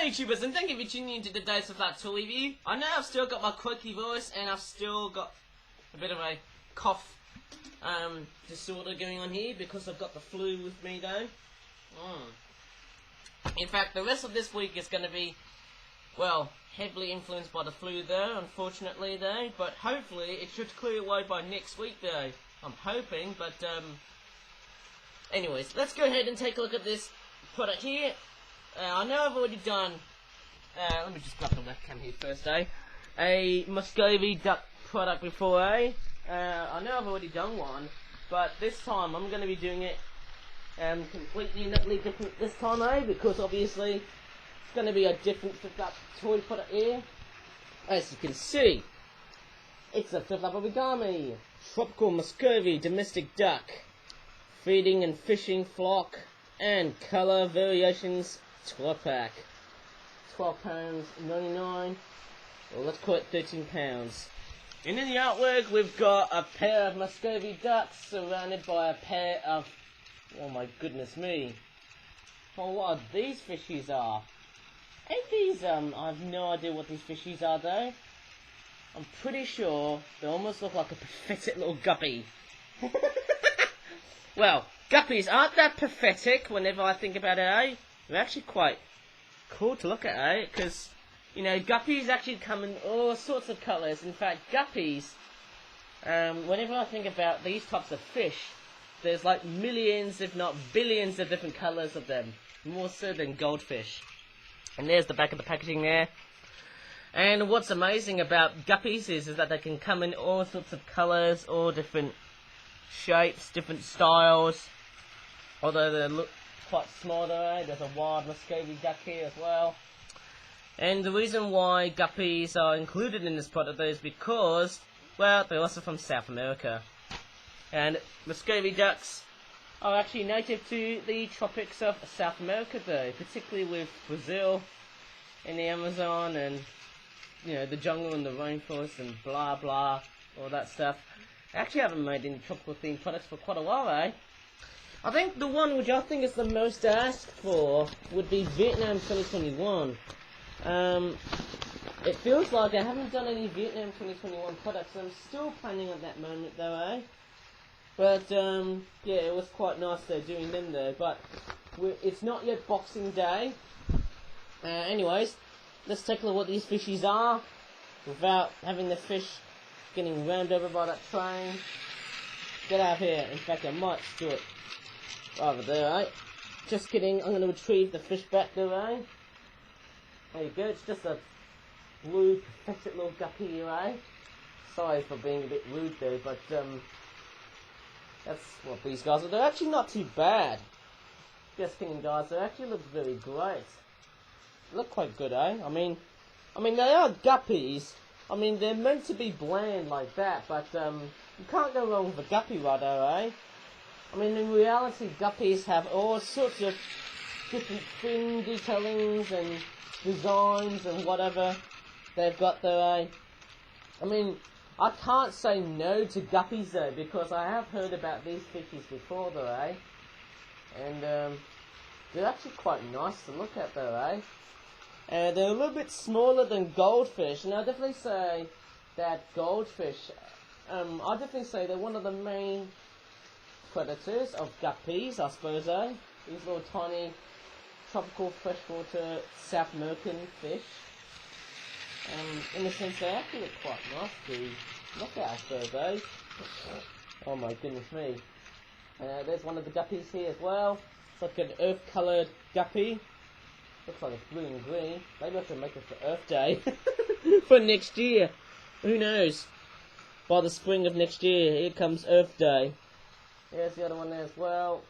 Hey YouTubers, and thank you for tuning into today's Flat Tool review. I know I've still got my quirky voice and I've still got a bit of a cough disorder going on here because I've got the flu with me though. In fact, the rest of this week is going to be, well, heavily influenced by the flu though, unfortunately though, but hopefully it should clear away by next week though. I'm hoping, but anyways, let's go ahead and take a look at this product here. I know I've already done, let me just grab the webcam here first, a Muscovy duck product before, I know I've already done one, but this time I'm going to be doing it completely and utterly different this time, because obviously it's going to be a different flip-flap toy product here. As you can see, it's a flip-flap origami, tropical Muscovy domestic duck, feeding and fishing flock, and colour variations 12 pack. £12.99, well, let's call it £13. And in the artwork we've got a pair of Muscovy ducks surrounded by a pair of, oh my goodness me, oh what these fishies are. Ain't these, I have no idea what these fishies are though. I'm pretty sure they almost look like a pathetic little guppy. Well, guppies aren't that pathetic whenever I think about it, They're actually quite cool to look at, because, you know, guppies actually come in all sorts of colours. In fact, guppies, whenever I think about these types of fish, there's like millions, if not billions, of different colours of them. More so than goldfish. And there's the back of the packaging there. And what's amazing about guppies is that they can come in all sorts of colours, all different shapes, different styles. Although they look quite small though, there's a wild Muscovy duck here as well. And the reason why guppies are included in this product though is because, well, they're also from South America. And Muscovy ducks are actually native to the tropics of South America though, particularly with Brazil and the Amazon and, you know, the jungle and the rainforest and blah blah, all that stuff. I actually haven't made any tropical themed products for quite a while, I think the one which I think is the most asked for would be Vietnam 2021. It feels like I haven't done any Vietnam 2021 products, and I'm still planning at that moment though, But, yeah, it was quite nice though doing them though, but it's not yet Boxing Day. Anyways, let's take a look at what these fishies are, without having the fish getting rammed over by that train. Get out of here. In fact, I might do it over there, Just kidding, I'm going to retrieve the fish back there, There you go, it's just a blue, pathetic little guppy here, Sorry for being a bit rude there, but, that's what these guys are. They're actually not too bad. Just kidding, guys, they actually look very great. They look quite good, I mean, they are guppies. I mean, they're meant to be bland like that, but, you can't go wrong with a guppy rudder, I mean, in reality, guppies have all sorts of different fin detailings and designs and whatever they've got there, I mean, I can't say no to guppies though, because I have heard about these fishies before though, And, they're actually quite nice to look at though, They're a little bit smaller than goldfish, and I'll definitely say that goldfish, I definitely say they're one of the main predators of guppies, I suppose, These little tiny tropical freshwater South American fish. In a sense, they actually look quite nice to look at, I suppose, Oh my goodness me. There's one of the guppies here as well. It's like an earth-coloured guppy. Looks like it's blue and green. Maybe I should make it for Earth Day. For next year. Who knows? By the spring of next year, here comes Earth Day. There's the other one there as well.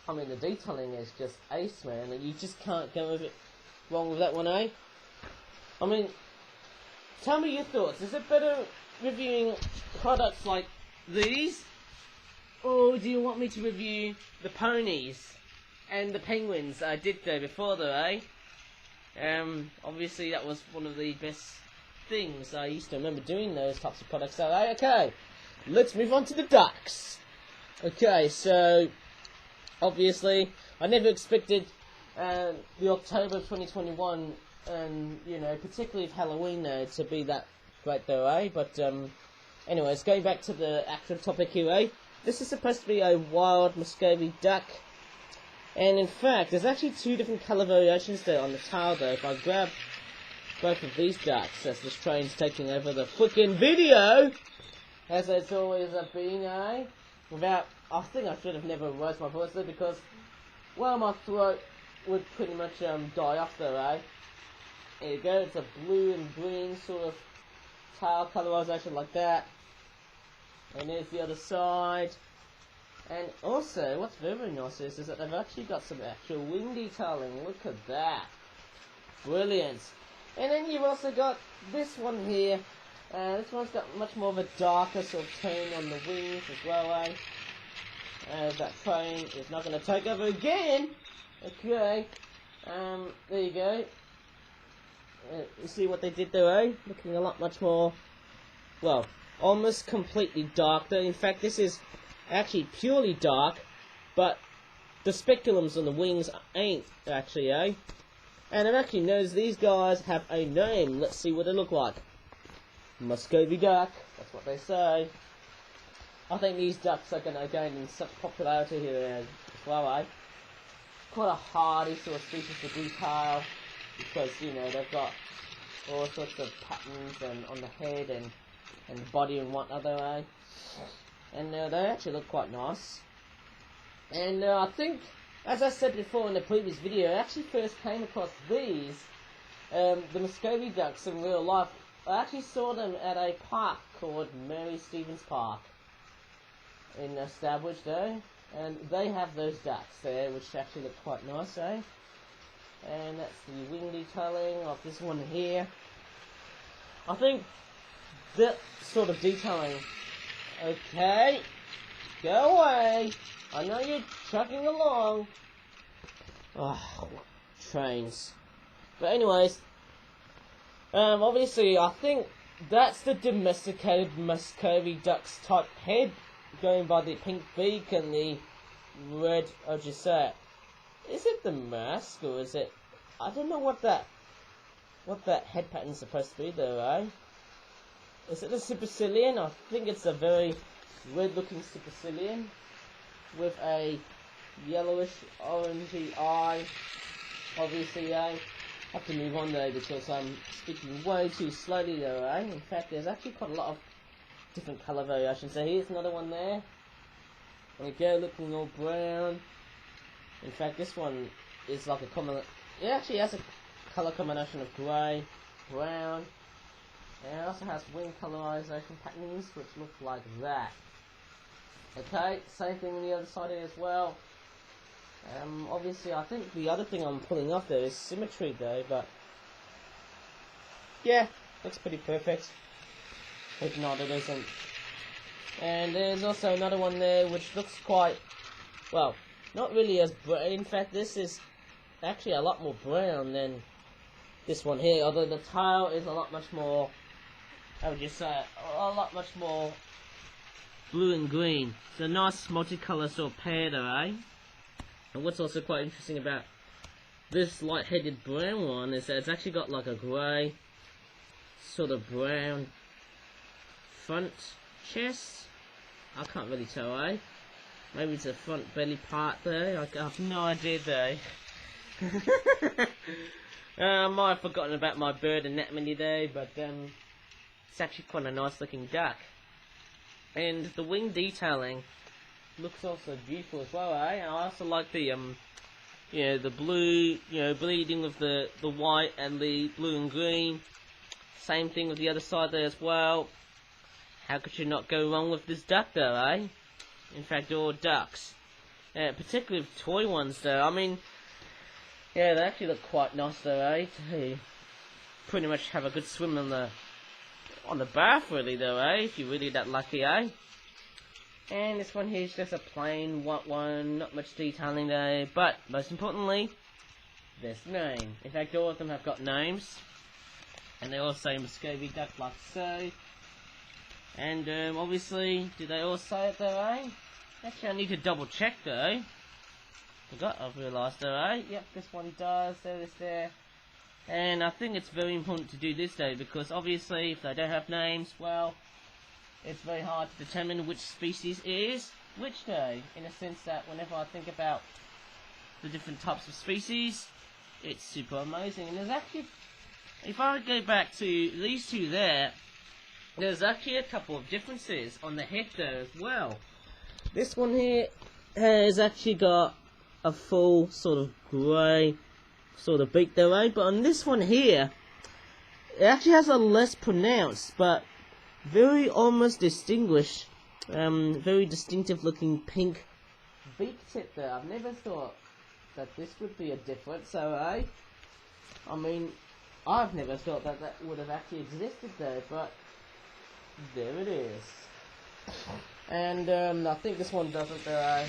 I mean, the detailing is just ace, man. And you just can't go wrong with that one, I mean, tell me your thoughts. Is it better reviewing products like these? Or do you want me to review the ponies and the penguins I did though before though, Obviously that was one of the best things. I used to remember doing those types of products. So, okay, let's move on to the ducks. Okay, so obviously I never expected the October of 2021, and you know, particularly of Halloween to be that great though, eh? But anyways, going back to the actual topic here, eh? This is supposed to be a wild Muscovy duck, and in fact, there's actually two different colour variations there on the tail though. If I grab both of these ducks, as this train's taking over the freaking video, as it's always been, eh? Without, I think I should have never raised my voice there because, well, my throat would pretty much die off there, eh? There you go, it's a blue and green sort of tail colorization like that. And there's the other side. And also, what's very nice is that they've actually got some actual wing detailing. Look at that. Brilliant. And then you've also got this one here. This one's got much more of a darker sort of tone on the wings as well, eh? That train is not going to take over again. Okay. There you go. You see what they did there, eh? Looking a lot much more, well, almost completely dark though. In fact, this is actually purely dark, but the speculums on the wings ain't actually, eh? And I've actually noticed these guys have a name. Let's see what they look like. Muscovy duck, that's what they say. I think these ducks are going to gain in such popularity here as well, eh? Quite a hardy sort of species of detail, because, you know, they've got all sorts of patterns and on the head and body and whatnot, eh? And they actually look quite nice. And I think, as I said before in the previous video, I actually first came across these, the Muscovy ducks in real life. I actually saw them at a park called Mary Stevens Park in Stourbridge, though, and they have those ducks there, which actually look quite nice, eh? And that's the wing detailing of this one here. I think that sort of detailing. Okay, go away. I know you're chugging along. Oh, trains. But anyways. Obviously, I think that's the domesticated Muscovy duck's type head, going by the pink beak and the red, I'll just say it. Is it the mask, or is it, I don't know what that head pattern's supposed to be though, eh? Is it a supercilium? I think it's a very red looking supercilium, with a yellowish, orangey eye, obviously, eh? I have to move on though because I'm speaking way too slowly though, eh? In fact, there's actually quite a lot of different colour variations. So here's another one there. There we go, looking all brown. In fact, this one is like a common. It actually has a colour combination of grey, brown, and it also has wing colorization patterns which look like that. Okay, same thing on the other side here as well. Obviously, I think the other thing I'm pulling off there is symmetry though, but yeah, looks pretty perfect. If not, it isn't. And there's also another one there which looks quite, well, not really as brown. In fact, this is actually a lot more brown than this one here, although the tail is a lot much more, how would you say, a lot much more blue and green. It's a nice multicolour sort of pair there, eh? And what's also quite interesting about this light-headed brown one is that it's actually got like a grey, sort of brown front chest. I can't really tell, eh? Maybe it's a front belly part there. I have no idea though. I might have forgotten about my bird anatomy there, but it's actually quite a nice looking duck. And the wing detailing looks also beautiful as well, eh? And I also like the the blue, bleeding with the white and the blue and green. Same thing with the other side there as well. How could you not go wrong with this duck though, eh? In fact, all ducks, particularly with toy ones though. I mean, yeah, they actually look quite nice though, eh? To pretty much have a good swim on the bath really though, eh? If you're really that lucky, eh? And this one here is just a plain white one, not much detailing though, but most importantly, this name. In fact, all of them have got names, and they all say Muscovy duck like so. And obviously, do they all say it though, eh? Actually, I need to double check though. I've realised though, eh? Yep, this one does, there. And I think it's very important to do this though, because obviously if they don't have names, well, it's very hard to determine which species is which though, in a sense that whenever I think about the different types of species, it's super amazing. And there's actually, if I go back to these two there's actually a couple of differences on the head though as well. This one here has actually got a full sort of grey sort of beak though, eh? But on this one here, it actually has a less pronounced but very almost distinguished, very distinctive looking pink beak tip there. I've never thought that this would be a difference, so eh? I mean, I've never thought that that would have actually existed there, but there it is. And I think this one doesn't there, eh?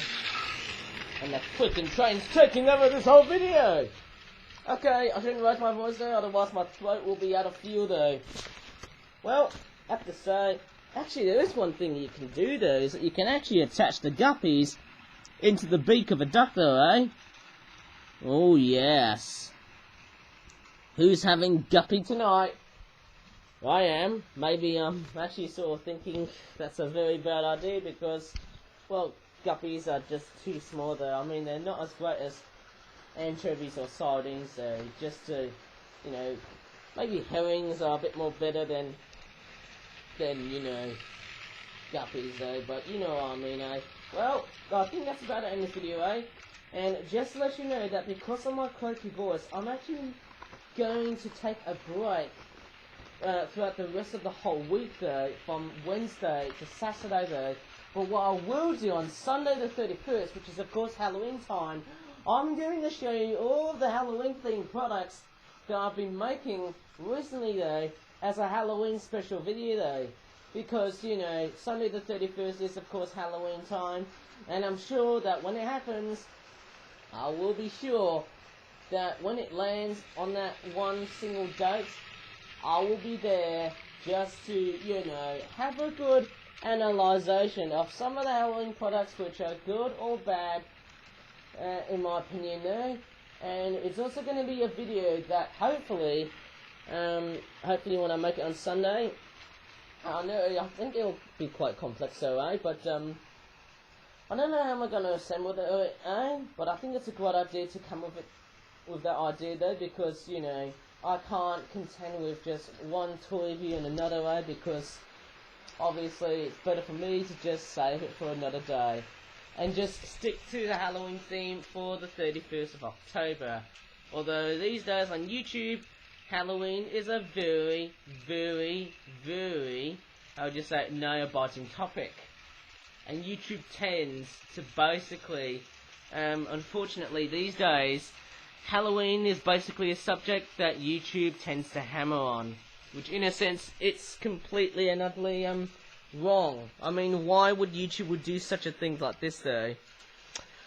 And the freaking train's taking over this whole video! Okay, I shouldn't raise my voice there, otherwise my throat will be out of fuel though. Well, I have to say, actually there is one thing you can do though, is that you can actually attach the guppies into the beak of a duck though, eh? Oh yes. Who's having guppy tonight? I am. Maybe I'm actually sort of thinking that's a very bad idea because, well, guppies are just too small though. I mean, they're not as great as anchovies or sardines though. Just to, you know, maybe herrings are a bit more better than you know, guppies though. But you know what I mean, eh? Well, I think that's about it in this video, eh? And just to let you know that because of my croaky voice, I'm actually going to take a break throughout the rest of the whole week though, from Wednesday to Saturday though. But what I will do on Sunday the 31st, which is of course Halloween time, I'm going to show you all of the Halloween themed products that I've been making recently though, as a Halloween special video though. Because, you know, Sunday the 31st is of course Halloween time, and I'm sure that when it happens, I will be sure that when it lands on that one single date, I will be there just to, you know, have a good analysation of some of the Halloween products which are good or bad, in my opinion though. And it's also going to be a video that hopefully when I make it on Sunday, I think it'll be quite complex though, eh? But I don't know how I'm going to assemble it, eh? But I think it's a great idea to come with that idea though, because, you know, I can't contend with just one toy view and another way, because obviously it's better for me to just save it for another day and just stick to the Halloween theme for the 31st of October. Although these days on YouTube, Halloween is a very, very, very, I would just say, nail-biting topic. And YouTube tends to basically, unfortunately these days, Halloween is basically a subject that YouTube tends to hammer on, which in a sense, it's completely and utterly wrong. I mean, why would YouTube do such a thing like this though?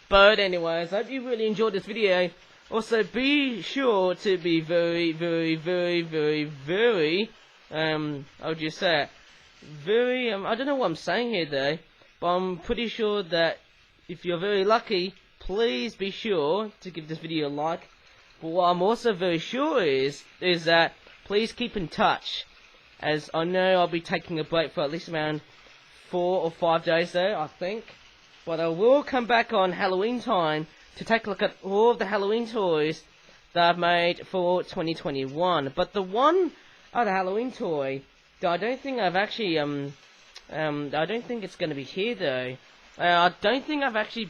But anyways, I hope you really enjoyed this video. Also, be sure to be very, very, very, very, very, I would just say, very, I don't know what I'm saying here though, but I'm pretty sure that if you're very lucky, please be sure to give this video a like. But what I'm also very sure is that please keep in touch, as I know I'll be taking a break for at least around 4 or 5 days though, I think. But I will come back on Halloween time to take a look at all of the Halloween toys that I've made for 2021. But the one other Halloween toy that I don't think I've actually, I don't think it's going to be here though. I don't think I've actually,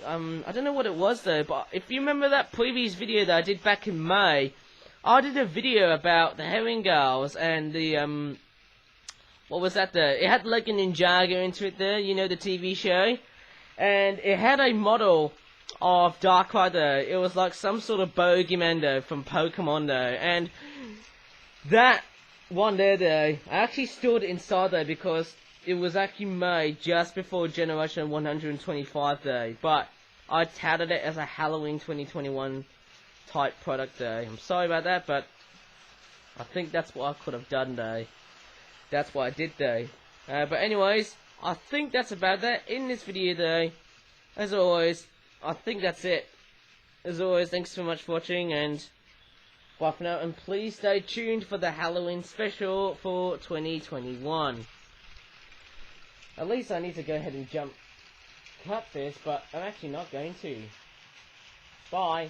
I don't know what it was though, but if you remember that previous video that I did back in May, I did a video about the herring girls and the, what was that there? It had like a Ninjago into it there, you know, the TV show. And it had a model of Darkrai though. It was like some sort of bogeyman though from Pokemon though. And that one there though, I actually stored it inside though because it was actually made just before Generation 125 though. But I touted it as a Halloween 2021 type product though. I'm sorry about that, but I think that's what I could have done though. That's what I did though. But anyways, I think that's about that in this video though. As always, I think that's it. As always, thanks so much for watching, and bye for now. And please stay tuned for the Halloween special for 2021. At least I need to go ahead and cut this, but I'm actually not going to. Bye.